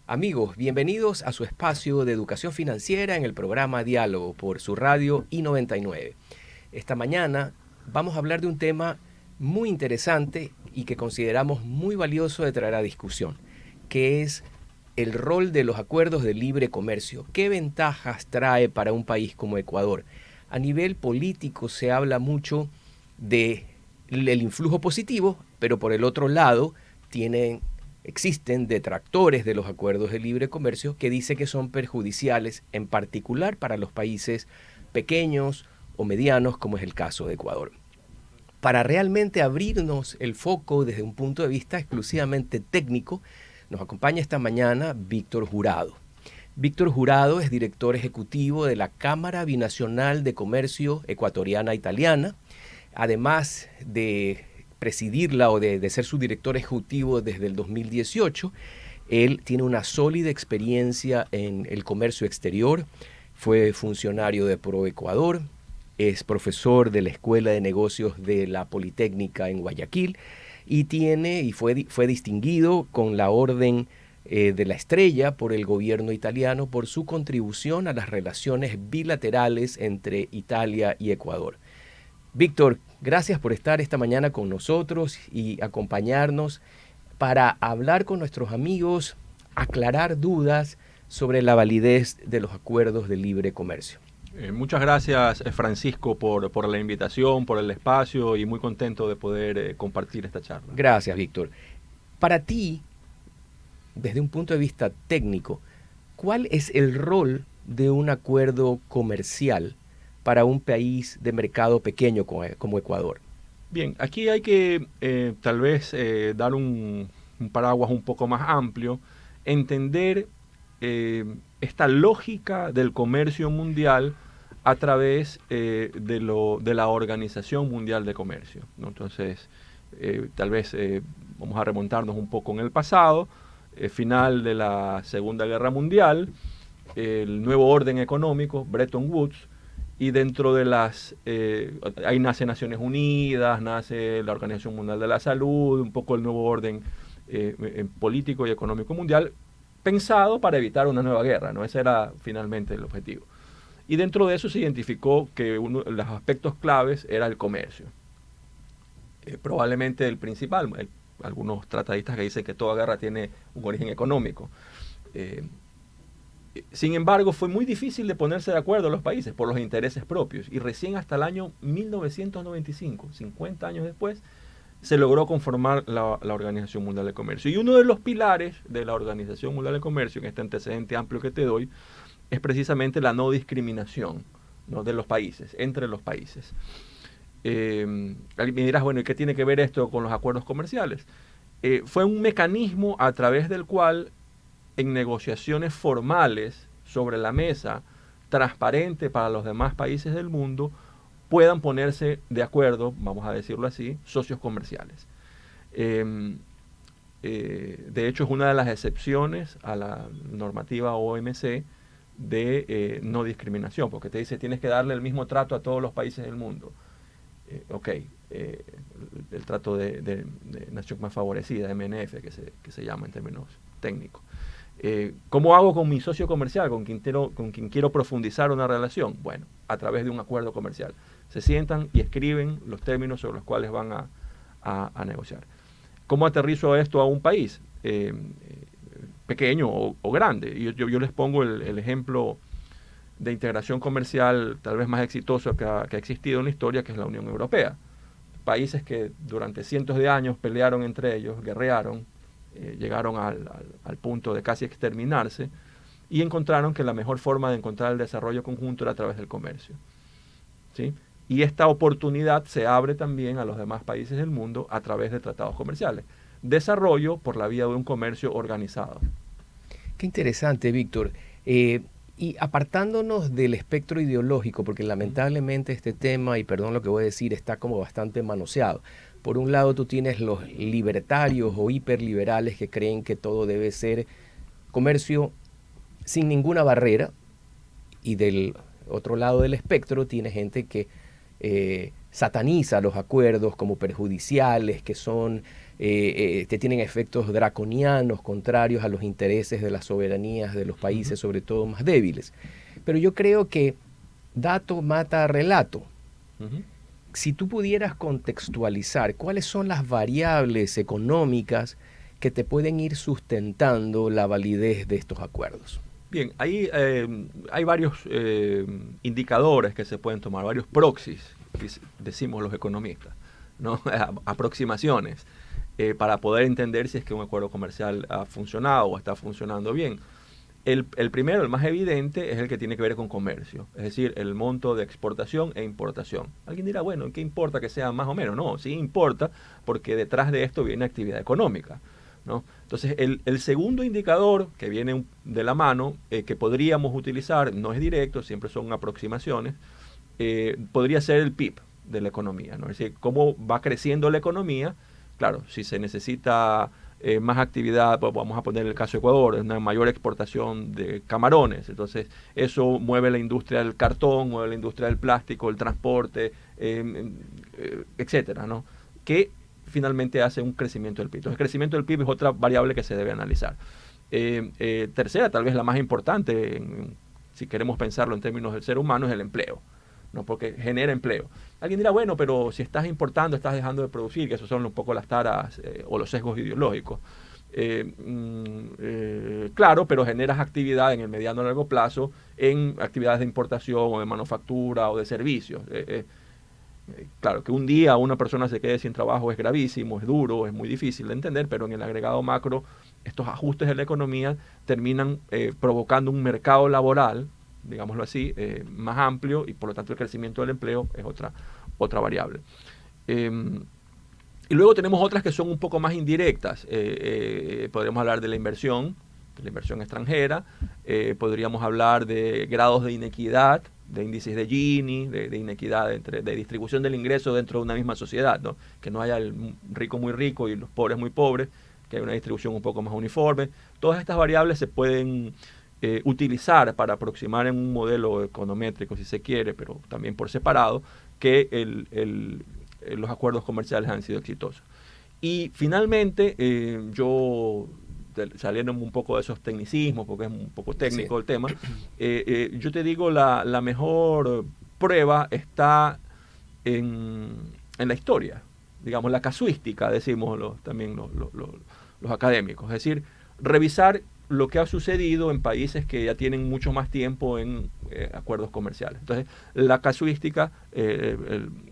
Amigos, bienvenidos a su espacio de educación financiera en el programa Diálogo por su radio I99. Esta mañana vamos a hablar de un tema muy interesante y que consideramos muy valioso de traer a discusión, que es el rol de los acuerdos de libre comercio. ¿Qué ventajas trae para un país como Ecuador? A nivel político se habla mucho del influjo positivo, pero por el otro lado existen detractores de los acuerdos de libre comercio que dicen que son perjudiciales, en particular para los países pequeños o medianos, como es el caso de Ecuador. Para realmente abrirnos el foco desde un punto de vista exclusivamente técnico, nos acompaña esta mañana Víctor Jurado. Víctor Jurado es director ejecutivo de la Cámara Binacional de Comercio Ecuatoriana Italiana, además de presidirla o de ser su director ejecutivo desde el 2018. Él tiene una sólida experiencia en el comercio exterior, fue funcionario de ProEcuador, es profesor de la Escuela de Negocios de la Politécnica en Guayaquil y fue distinguido con la Orden de la Estrella por el gobierno italiano por su contribución a las relaciones bilaterales entre Italia y Ecuador. Víctor, gracias por estar esta mañana con nosotros y acompañarnos para hablar con nuestros amigos, aclarar dudas sobre la validez de los acuerdos de libre comercio. Muchas gracias, Francisco, por la invitación, por el espacio y muy contento de poder compartir esta charla. Gracias, Víctor. Para ti, desde un punto de vista técnico, ¿cuál es el rol de un acuerdo comercial para un país de mercado pequeño como Ecuador? Bien, aquí hay que tal vez dar un paraguas un poco más amplio, entender esta lógica del comercio mundial a través de la Organización Mundial de Comercio, ¿no? Entonces, tal vez vamos a remontarnos un poco en el pasado, final de la Segunda Guerra Mundial, el nuevo orden económico, Bretton Woods, y dentro de ahí nace Naciones Unidas, nace la Organización Mundial de la Salud, un poco el nuevo orden político y económico mundial, pensado para evitar una nueva guerra, ¿no? Ese era finalmente el objetivo. Y dentro de eso se identificó que uno de los aspectos claves era el comercio. Probablemente el principal, algunos tratadistas que dicen que toda guerra tiene un origen económico. Sin embargo, fue muy difícil de ponerse de acuerdo los países por los intereses propios. Y recién hasta el año 1995, 50 años después, se logró conformar la Organización Mundial de Comercio. Y uno de los pilares de la Organización Mundial de Comercio, en este antecedente amplio que te doy, es precisamente la no discriminación, ¿no?, de los países, entre los países. Me dirás, bueno, ¿y qué tiene que ver esto con los acuerdos comerciales? Fue un mecanismo a través del cual, en negociaciones formales sobre la mesa, transparente para los demás países del mundo, puedan ponerse de acuerdo, vamos a decirlo así, socios comerciales. De hecho, es una de las excepciones a la normativa OMC de no discriminación, porque te dice tienes que darle el mismo trato a todos los países del mundo. El trato de nación más favorecida, MNF, que se llama en términos técnicos. ¿Cómo hago con mi socio comercial, con quien quiero profundizar una relación? Bueno, a través de un acuerdo comercial. Se sientan y escriben los términos sobre los cuales van a negociar. ¿Cómo aterrizo esto a un país? Pequeño o grande. Yo les pongo el ejemplo de integración comercial tal vez más exitoso que ha existido en la historia, que es la Unión Europea. Países que durante cientos de años pelearon entre ellos, guerrearon, llegaron al punto de casi exterminarse y encontraron que la mejor forma de encontrar el desarrollo conjunto era a través del comercio, ¿sí? Y esta oportunidad se abre también a los demás países del mundo a través de tratados comerciales. Desarrollo por la vía de un comercio organizado. Qué interesante, Víctor. Y apartándonos del espectro ideológico, porque lamentablemente este tema, y perdón lo que voy a decir, está como bastante manoseado. Por un lado tú tienes los libertarios o hiperliberales que creen que todo debe ser comercio sin ninguna barrera, y del otro lado del espectro tiene gente que sataniza los acuerdos como perjudiciales, que son que tienen efectos draconianos, contrarios a los intereses de las soberanías de los países, sobre todo más débiles. Pero yo creo que dato mata relato. Si tú pudieras contextualizar cuáles son las variables económicas que te pueden ir sustentando la validez de estos acuerdos. Bien, ahí hay varios indicadores que se pueden tomar, varios proxies, decimos los economistas, ¿no? Aproximaciones, para poder entender si es que un acuerdo comercial ha funcionado o está funcionando bien. El primero, el más evidente, es el que tiene que ver con comercio, es decir, el monto de exportación e importación. Alguien dirá, bueno, ¿qué importa que sea más o menos? No, sí importa, porque detrás de esto viene actividad económica, ¿no? Entonces, el segundo indicador que viene de la mano, que podríamos utilizar, no es directo, siempre son aproximaciones, podría ser el PIB de la economía, ¿no? Es decir, cómo va creciendo la economía. Claro, si se necesita más actividad, pues vamos a poner el caso de Ecuador, es una mayor exportación de camarones, entonces eso mueve la industria del cartón, mueve la industria del plástico, el transporte, etcétera, ¿no? Que finalmente hace un crecimiento del PIB. Entonces, el crecimiento del PIB es otra variable que se debe analizar. Tercera, tal vez la más importante, si queremos pensarlo en términos del ser humano, es el empleo, ¿no? Porque genera empleo. Alguien dirá, bueno, pero si estás importando, estás dejando de producir, que esos son un poco las taras o los sesgos ideológicos. Claro, pero generas actividad en el mediano y largo plazo en actividades de importación o de manufactura o de servicios. Claro, que un día una persona se quede sin trabajo es gravísimo, es duro, es muy difícil de entender, pero en el agregado macro, estos ajustes de la economía terminan provocando un mercado laboral, digámoslo así, más amplio, y por lo tanto el crecimiento del empleo es otra variable. Y luego tenemos otras que son un poco más indirectas. Podríamos hablar de la inversión extranjera, podríamos hablar de grados de inequidad, de índices de Gini, de inequidad de distribución del ingreso dentro de una misma sociedad, ¿no? Que no haya el rico muy rico y los pobres muy pobres, que haya una distribución un poco más uniforme. Todas estas variables se pueden utilizar para aproximar en un modelo econométrico, si se quiere, pero también por separado, que los acuerdos comerciales han sido exitosos. Y finalmente, saliendo un poco de esos tecnicismos, porque es un poco técnico el tema, yo te digo, la mejor prueba está en la historia, digamos, la casuística, decimos también los académicos, es decir, revisar lo que ha sucedido en países que ya tienen mucho más tiempo en acuerdos comerciales. Entonces, la casuística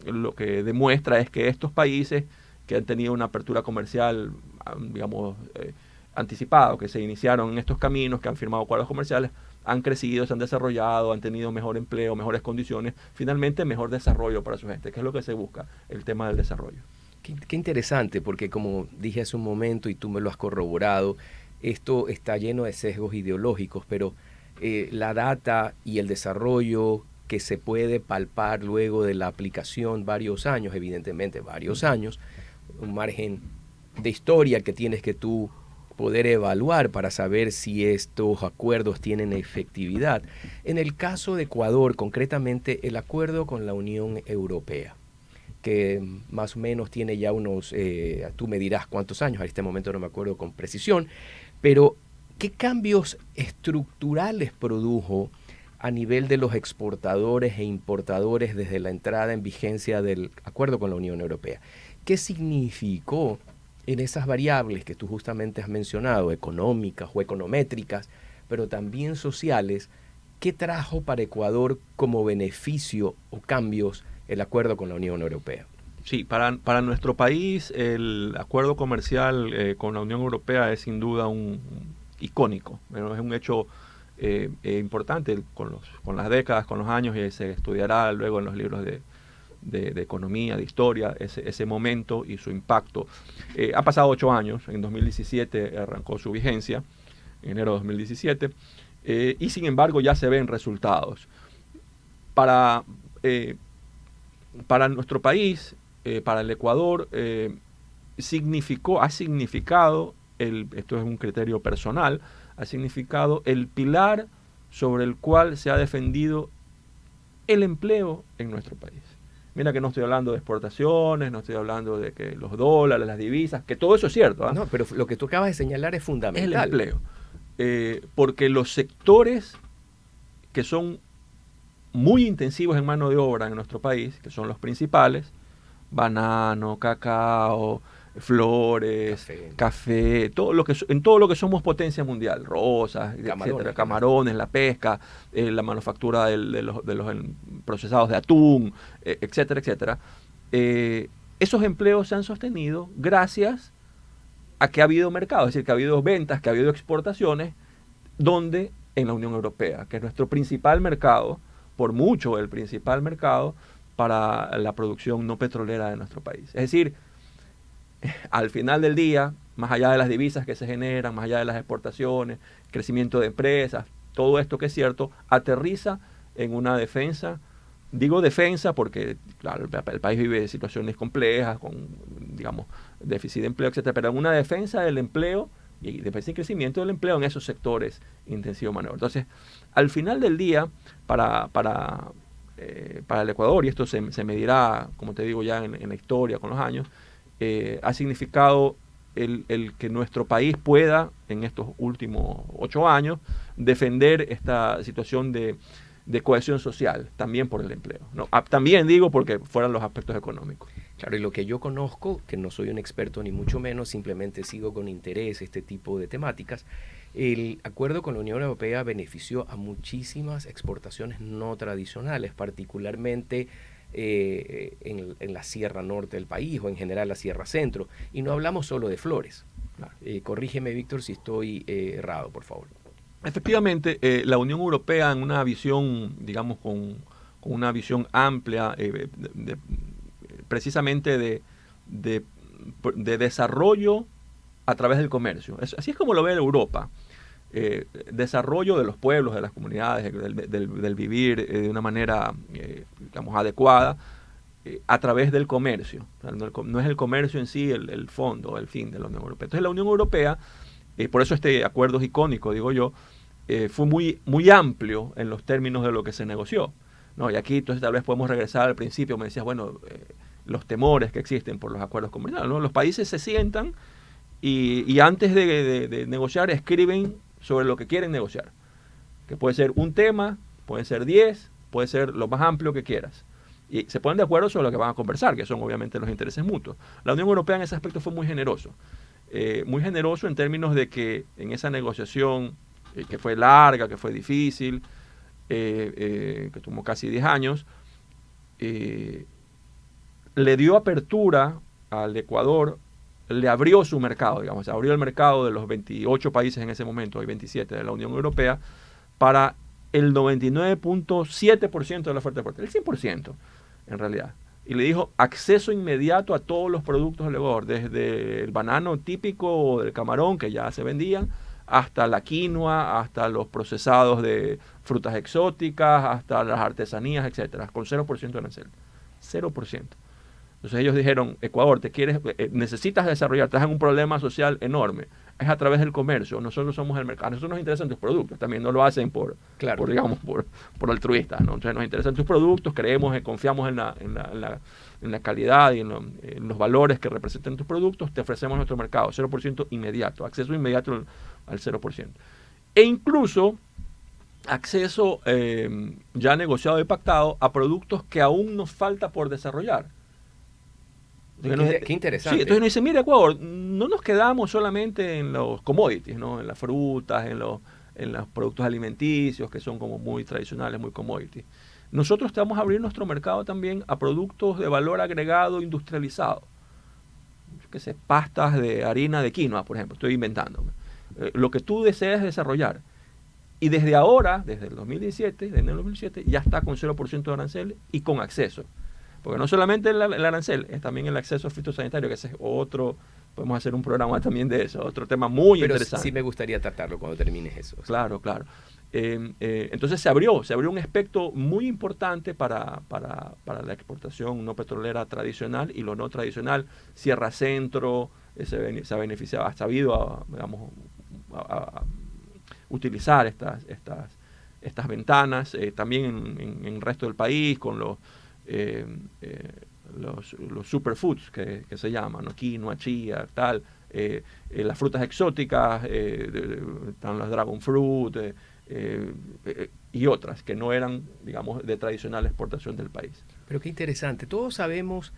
lo que demuestra es que estos países que han tenido una apertura comercial, digamos, anticipado, que se iniciaron en estos caminos, que han firmado acuerdos comerciales, han crecido, se han desarrollado, han tenido mejor empleo, mejores condiciones, finalmente mejor desarrollo para su gente, que es lo que se busca, el tema del desarrollo. Qué interesante, porque como dije hace un momento y tú me lo has corroborado, esto está lleno de sesgos ideológicos, pero la data y el desarrollo que se puede palpar luego de la aplicación varios años, evidentemente varios años, un margen de historia que tienes que tú poder evaluar para saber si estos acuerdos tienen efectividad. En el caso de Ecuador, concretamente el acuerdo con la Unión Europea, que más o menos tiene ya unos, tú me dirás cuántos años, a este momento no me acuerdo con precisión, pero ¿qué cambios estructurales produjo a nivel de los exportadores e importadores desde la entrada en vigencia del acuerdo con la Unión Europea? ¿Qué significó en esas variables que tú justamente has mencionado, económicas o econométricas, pero también sociales? ¿Qué trajo para Ecuador como beneficio o cambios el acuerdo con la Unión Europea? Sí, para nuestro país el acuerdo comercial con la Unión Europea es sin duda un icónico, pero es un hecho importante con las décadas, con los años, y se estudiará luego en los libros de economía, de historia, ese momento y su impacto. Ha pasado 8 años, en 2017 arrancó su vigencia, en enero de 2017, y sin embargo ya se ven resultados. Para nuestro país, para el Ecuador, ha significado, esto es un criterio personal, ha significado el pilar sobre el cual se ha defendido el empleo en nuestro país. Mira que no estoy hablando de exportaciones, no estoy hablando de que los dólares, las divisas, que todo eso es cierto. No, pero lo que tú acabas de señalar es Es fundamental. el empleo. Porque los sectores que son muy intensivos en mano de obra en nuestro país, que son los principales, banano, cacao, flores, café, todo lo que, en todo lo que somos potencia mundial, rosas, etcétera, camarones, la pesca, la manufactura de los procesados de atún, etcétera, etcétera. Esos empleos se han sostenido gracias a que ha habido mercado, es decir, que ha habido ventas, que ha habido exportaciones, donde en la Unión Europea, que es nuestro principal mercado, por mucho el principal mercado para la producción no petrolera de nuestro país. Es decir, al final del día, más allá de las divisas que se generan, más allá de las exportaciones, crecimiento de empresas, todo esto que es cierto, aterriza en una defensa. Digo defensa porque, claro, el país vive situaciones complejas, con, digamos, déficit de empleo, etcétera, pero en una defensa del empleo y defensa y crecimiento del empleo en esos sectores intensivos de mano de obra. Entonces, al final del día, para el Ecuador, y esto se medirá, como te digo, ya en la historia, con los años, ha significado el que nuestro país pueda, en estos últimos 8 años, defender esta situación de cohesión social, también por el empleo, ¿no? También digo porque fueran los aspectos económicos. Claro, y lo que yo conozco, que no soy un experto ni mucho menos, simplemente sigo con interés este tipo de temáticas, el acuerdo con la Unión Europea benefició a muchísimas exportaciones no tradicionales, particularmente en la Sierra Norte del país o en general la Sierra Centro. Y no hablamos solo de flores. Claro. Corrígeme, Víctor, si estoy errado, por favor. Efectivamente, la Unión Europea en una visión, digamos, con una visión amplia, precisamente de desarrollo a través del comercio. Así es como lo ve Europa. Desarrollo de los pueblos, de las comunidades, del vivir de una manera, digamos, adecuada a través del comercio. O sea, no es el comercio en sí el fondo, el fin de la Unión Europea. Entonces la Unión Europea, por eso este acuerdo es icónico, digo yo, fue muy amplio en los términos de lo que se negoció, ¿no? Y aquí entonces tal vez podemos regresar al principio, me decías, bueno, los temores que existen por los acuerdos comerciales, ¿no? Los países se sientan y antes de negociar escriben sobre lo que quieren negociar, que puede ser un tema, puede ser 10, puede ser lo más amplio que quieras. Y se ponen de acuerdo sobre lo que van a conversar, que son obviamente los intereses mutuos. La Unión Europea en ese aspecto fue muy generoso en términos de que en esa negociación, que fue larga, que fue difícil, que tomó casi 10 años, le dio apertura al Ecuador, le abrió su mercado, digamos, abrió el mercado de los 28 países en ese momento, hay 27 de la Unión Europea, para el 99.7% de la oferta de Ecuador, el 100% en realidad. Y le dijo acceso inmediato a todos los productos del Ecuador, desde el banano típico o del camarón que ya se vendían, hasta la quinoa, hasta los procesados de frutas exóticas, hasta las artesanías, etcétera, con 0% de arancel. 0%. Entonces ellos dijeron, Ecuador, necesitas desarrollar, estás en un problema social enorme. Es a través del comercio. Nosotros somos el mercado. A nosotros nos interesan tus productos. También no lo hacen por altruistas, ¿no? Entonces nos interesan tus productos, creemos, confiamos en la calidad y en los valores que representan tus productos. Te ofrecemos nuestro mercado, 0% inmediato, acceso inmediato al 0%. E incluso acceso ya negociado y pactado a productos que aún nos falta por desarrollar. Qué interesante. Sí, entonces nos dicen, mira, Ecuador, no nos quedamos solamente en los commodities, ¿no? En las frutas, en los productos alimenticios, que son como muy tradicionales, muy commodities. Nosotros te vamos a abrir nuestro mercado también a productos de valor agregado industrializado. Que sé, pastas de harina de quinoa, por ejemplo, estoy inventándome. Lo que tú deseas desarrollar. Y desde ahora, desde el 2017, ya está con 0% de arancel y con acceso. Porque no solamente el arancel, es también el acceso fitosanitario, que ese es otro, podemos hacer un programa también de eso, otro tema muy interesante. Pero sí me gustaría tratarlo cuando termines eso. Claro, claro. Entonces se abrió un aspecto muy importante para la exportación no petrolera tradicional y lo no tradicional. Sierra Centro se ha beneficiado, ha sabido a utilizar estas ventanas, también en el resto del país, con los superfoods que se llaman, ¿no? Quinoa, chía, tal, las frutas exóticas, están las dragon fruit y otras que no eran, digamos, de tradicional exportación del país. Pero qué interesante. Todos sabemos,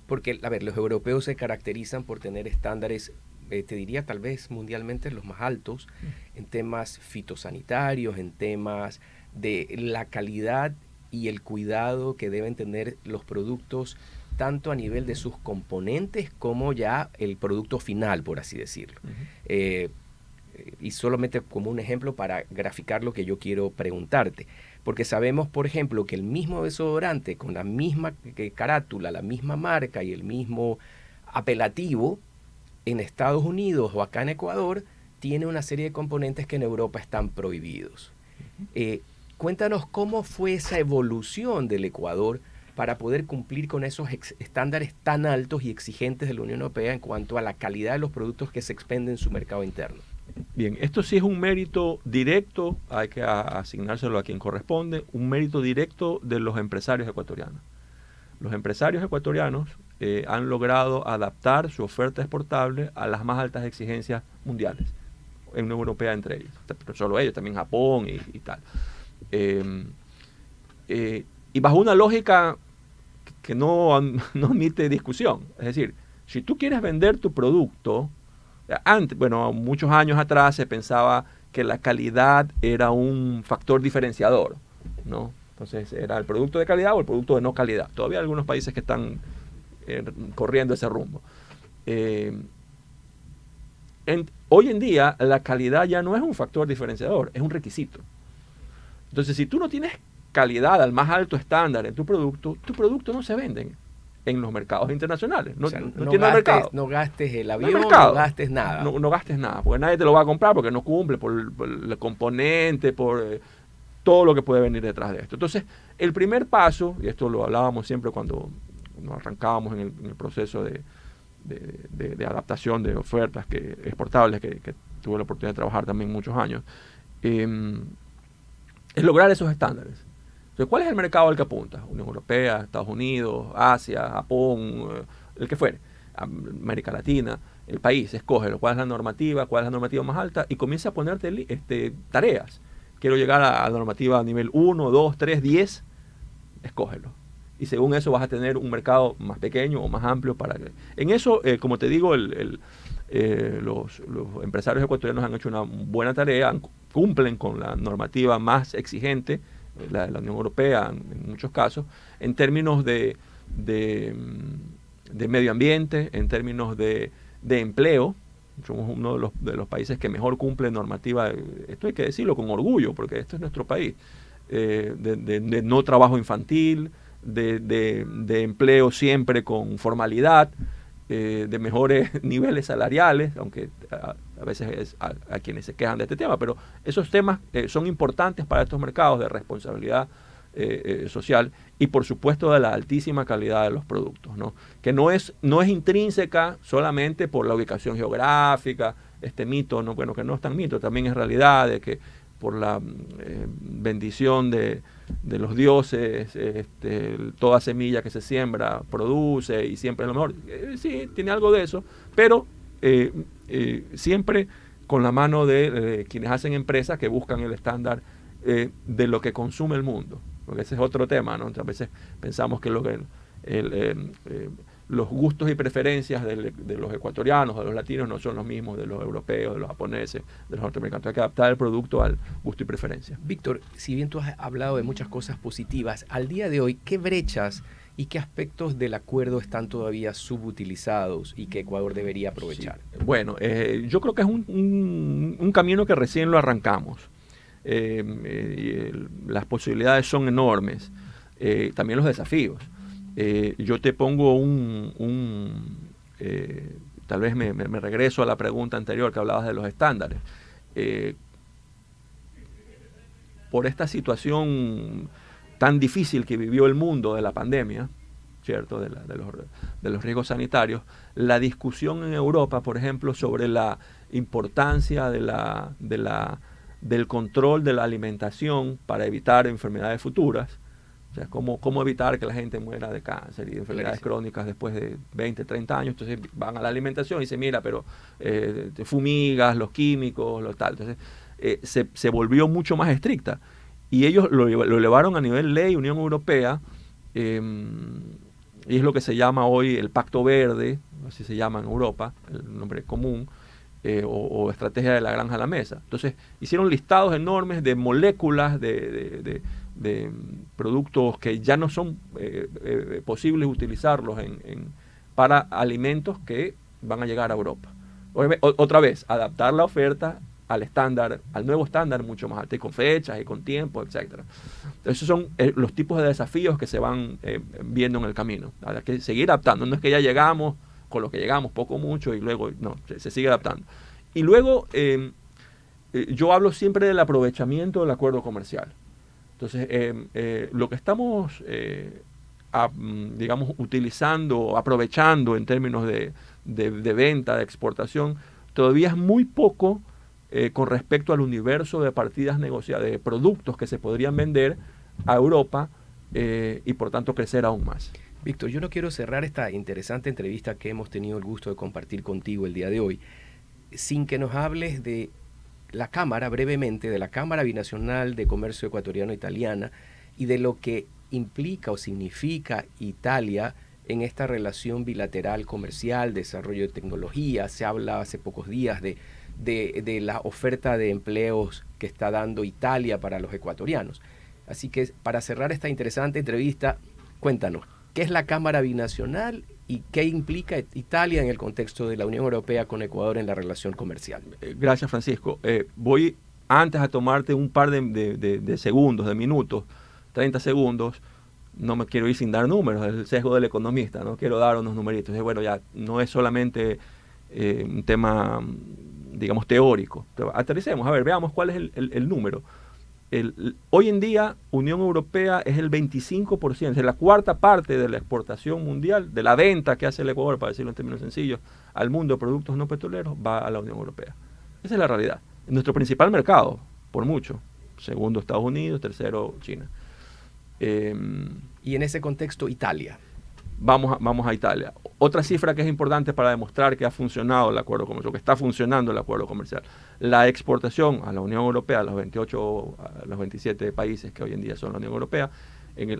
porque, a ver, los europeos se caracterizan por tener estándares, te diría tal vez mundialmente los más altos, en temas fitosanitarios, en temas de la calidad y el cuidado que deben tener los productos, tanto a nivel de sus componentes como ya el producto final, por así decirlo. Y solamente como un ejemplo para graficar lo que yo quiero preguntarte. Porque sabemos, por ejemplo, que el mismo desodorante con la misma carátula, la misma marca y el mismo apelativo en Estados Unidos o acá en Ecuador tiene una serie de componentes que en Europa están prohibidos. Cuéntanos cómo fue esa evolución del Ecuador para poder cumplir con esos estándares tan altos y exigentes de la Unión Europea en cuanto a la calidad de los productos que se expenden en su mercado interno. Bien, esto sí es un mérito directo, hay que asignárselo a quien corresponde, un mérito directo de los empresarios ecuatorianos. Los empresarios ecuatorianos han logrado adaptar su oferta exportable a las más altas exigencias mundiales, en Unión Europea entre ellos, pero solo ellos, también Japón y tal. Y bajo una lógica que no admite discusión. Es decir, si tú quieres vender tu producto, antes, bueno, muchos años atrás se pensaba que la calidad era un factor diferenciador, ¿no? Entonces, era el producto de calidad o el producto de no calidad. Todavía hay algunos países que están corriendo ese rumbo. Hoy en día, la calidad ya no es un factor diferenciador, es un requisito. Entonces, si tú no tienes calidad al más alto estándar en tu producto no se vende en los mercados internacionales. No, o sea, no tiene mercado. No gastes el avión, no gastes nada. No gastes nada, porque nadie te lo va a comprar porque no cumple por el componente, por todo lo que puede venir detrás de esto. Entonces, el primer paso, y esto lo hablábamos siempre cuando nos arrancábamos en el proceso de adaptación de ofertas exportables que tuve la oportunidad de trabajar también muchos años, es lograr esos estándares. Entonces, ¿cuál es el mercado al que apunta? Unión Europea, Estados Unidos, Asia, Japón, el que fuere, América Latina, el país, escógelo, cuál es la normativa más alta y comienza a ponerte tareas. Quiero llegar a la normativa a nivel 1, 2, 3, 10, escógelo. Y según eso vas a tener un mercado más pequeño o más amplio para que... En eso, como te digo, los empresarios ecuatorianos han hecho una buena tarea, cumplen con la normativa más exigente, la de la Unión Europea en muchos casos, en términos de medio ambiente, en términos de empleo. Somos uno de los países que mejor cumple normativa, esto hay que decirlo con orgullo, porque este es nuestro país, de no trabajo infantil, de empleo siempre con formalidad, de mejores niveles salariales, aunque a veces es a quienes se quejan de este tema, pero esos temas son importantes para estos mercados de responsabilidad social y por supuesto de la altísima calidad de los productos, ¿no? Que no es intrínseca solamente por la ubicación geográfica, este mito, ¿no? Bueno, que no es tan mito, también es realidad de que por la bendición de los dioses, toda semilla que se siembra produce y siempre es lo mejor. Sí, tiene algo de eso, pero siempre con la mano de quienes hacen empresas que buscan el estándar de lo que consume el mundo. Porque ese es otro tema, ¿no? A veces pensamos que los gustos y preferencias de los ecuatorianos, de los latinos, no son los mismos de los europeos, de los japoneses, de los norteamericanos. Hay que adaptar el producto al gusto y preferencia. Víctor, si bien tú has hablado de muchas cosas positivas, al día de hoy, ¿qué brechas y qué aspectos del acuerdo están todavía subutilizados y que Ecuador debería aprovechar? Sí. Bueno, yo creo que es un camino que recién lo arrancamos. Las posibilidades son enormes, también los desafíos. Yo te pongo tal vez me regreso a la pregunta anterior que hablabas de los estándares. Por esta situación tan difícil que vivió el mundo de la pandemia, ¿cierto? De los riesgos sanitarios, la discusión en Europa, por ejemplo, sobre la importancia del control de la alimentación para evitar enfermedades futuras, O sea, cómo evitar que la gente muera de cáncer y de enfermedades crónicas después de 20, 30 años. Entonces van a la alimentación y dicen, mira, pero te fumigas, los químicos, lo tal. Entonces se volvió mucho más estricta. Y ellos lo elevaron a nivel ley, Unión Europea, y es lo que se llama hoy el Pacto Verde, así se llama en Europa, el nombre común, o estrategia de la granja a la mesa. Entonces hicieron listados enormes de moléculas, de productos que ya no son posibles utilizarlos para alimentos que van a llegar a Europa. Otra vez, adaptar la oferta al estándar, al nuevo estándar mucho más alto, y con fechas y con tiempo, etcétera. Esos son los tipos de desafíos que se van viendo en el camino. Hay que seguir adaptando. No es que ya llegamos con lo que llegamos, poco, mucho, y luego no, se sigue adaptando. Y luego yo hablo siempre del aprovechamiento del acuerdo comercial. Entonces, lo que estamos, digamos, utilizando, aprovechando en términos de venta, de exportación, todavía es muy poco con respecto al universo de partidas negociadas, de productos que se podrían vender a Europa y por tanto crecer aún más. Víctor, yo no quiero cerrar esta interesante entrevista que hemos tenido el gusto de compartir contigo el día de hoy sin que nos hables de la Cámara, brevemente, de la Cámara Binacional de Comercio Ecuatoriano-Italiana y de lo que implica o significa Italia en esta relación bilateral comercial, desarrollo de tecnología. Se habla hace pocos días de la oferta de empleos que está dando Italia para los ecuatorianos. Así que para cerrar esta interesante entrevista, cuéntanos, ¿qué es la Cámara Binacional y qué implica Italia en el contexto de la Unión Europea con Ecuador en la relación comercial? Gracias, Francisco. Voy antes a tomarte un par de segundos, de minutos, 30 segundos. No me quiero ir sin dar números, es el sesgo del economista, no quiero dar unos numeritos. Bueno, ya no es solamente un tema, digamos, teórico. Pero aterricemos, a ver, veamos cuál es el número. Hoy en día, Unión Europea es el 25%, es la cuarta parte de la exportación mundial, de la venta que hace el Ecuador, para decirlo en términos sencillos, al mundo de productos no petroleros, va a la Unión Europea. Esa es la realidad. Nuestro principal mercado, por mucho. Segundo, Estados Unidos. Tercero, China. Y en ese contexto, Italia. Vamos a Italia. Otra cifra que es importante para demostrar que ha funcionado el acuerdo comercial, que está funcionando el acuerdo comercial. La exportación a la Unión Europea, a los 27 países que hoy en día son la Unión Europea,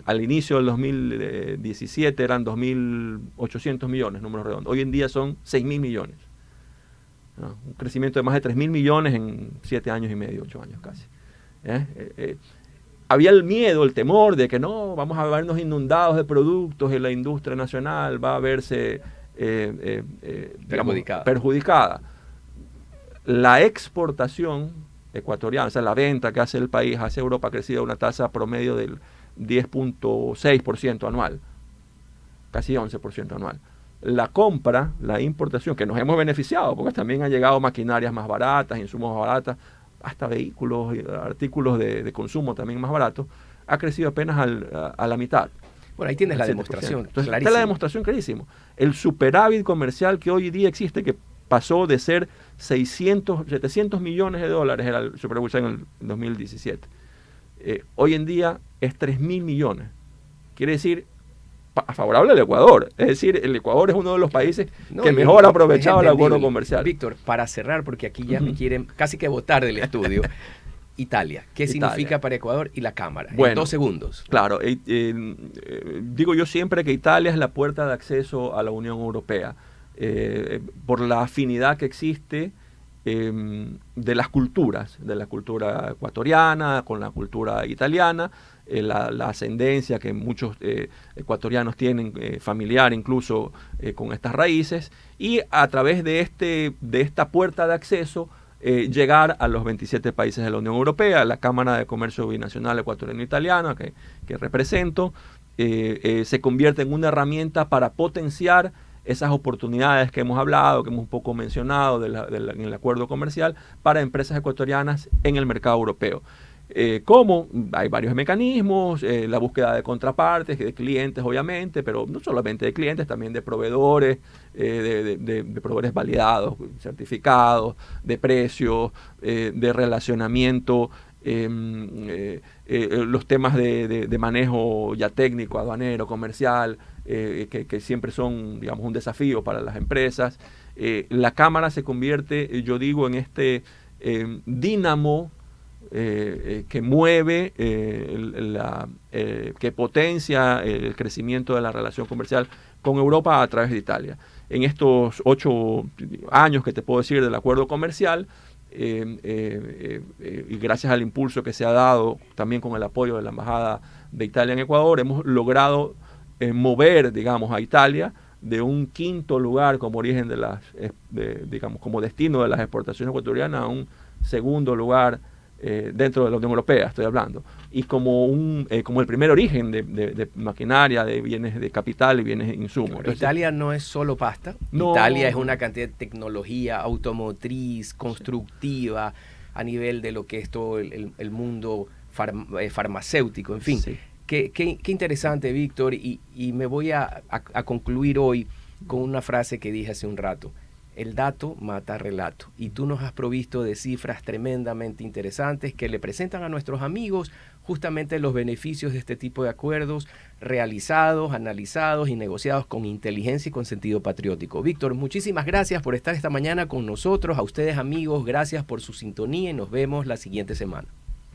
al inicio del 2017 eran 2.800 millones, números redondos. Hoy en día son 6.000 millones. ¿No? Un crecimiento de más de 3.000 millones en 7 años y medio, 8 años casi. Había el miedo, el temor de que no, vamos a vernos inundados de productos y la industria nacional va a verse perjudicada. La exportación ecuatoriana, o sea, la venta que hace el país hacia Europa ha crecido a una tasa promedio del 10.6% anual, casi 11% anual. La compra, la importación, que nos hemos beneficiado, porque también han llegado maquinarias más baratas, insumos más baratas, hasta vehículos, artículos de consumo también más baratos, ha crecido apenas a la mitad. Bueno, ahí tienes la demostración. Entonces, está la demostración clarísimo. El superávit comercial que hoy día existe, que pasó de ser 700 millones de dólares, era el superávit en el 2017. Hoy en día es 3.000 millones. Quiere decir, favorable al Ecuador. Es decir, el Ecuador es uno de los países que mejor ha aprovechado el acuerdo comercial. Víctor, para cerrar, porque aquí ya me quieren casi que votar del estudio, Italia, ¿qué significa para Ecuador y la Cámara? Bueno, en 2 segundos. Claro, digo yo siempre que Italia es la puerta de acceso a la Unión Europea, por la afinidad que existe de las culturas, de la cultura ecuatoriana con la cultura italiana, la ascendencia que muchos ecuatorianos tienen, familiar incluso, con estas raíces, y a través de esta puerta de acceso llegar a los 27 países de la Unión Europea. La Cámara de Comercio Binacional Ecuatoriano-Italiana que represento se convierte en una herramienta para potenciar esas oportunidades que hemos hablado, que hemos un poco mencionado en el acuerdo comercial para empresas ecuatorianas en el mercado europeo. ¿Cómo? Hay varios mecanismos, la búsqueda de contrapartes, de clientes obviamente, pero no solamente de clientes, también de proveedores, de proveedores validados, certificados, de precios, de relacionamiento los temas de manejo ya técnico, aduanero, comercial, que siempre son, digamos, un desafío para las empresas. La Cámara se convierte, yo digo, en este dínamo que mueve, que potencia el crecimiento de la relación comercial con Europa a través de Italia. En estos 8 años que te puedo decir del acuerdo comercial, y gracias al impulso que se ha dado también con el apoyo de la Embajada de Italia en Ecuador, hemos logrado mover, digamos, a Italia de un 5º lugar como origen digamos, como destino de las exportaciones ecuatorianas a un 2º lugar dentro de la Unión Europea, estoy hablando, y como el primer origen de maquinaria, de bienes de capital y bienes de insumos. Entonces, Italia no es solo pasta, no, Italia es una cantidad de tecnología automotriz, constructiva, a nivel de lo que es todo el mundo farmacéutico, en fin. Sí. Qué interesante, Víctor, y me voy a concluir hoy con una frase que dije hace un rato. El dato mata relato, y tú nos has provisto de cifras tremendamente interesantes que le presentan a nuestros amigos justamente los beneficios de este tipo de acuerdos realizados, analizados y negociados con inteligencia y con sentido patriótico. Víctor, muchísimas gracias por estar esta mañana con nosotros. A ustedes, amigos, gracias por su sintonía y nos vemos la siguiente semana.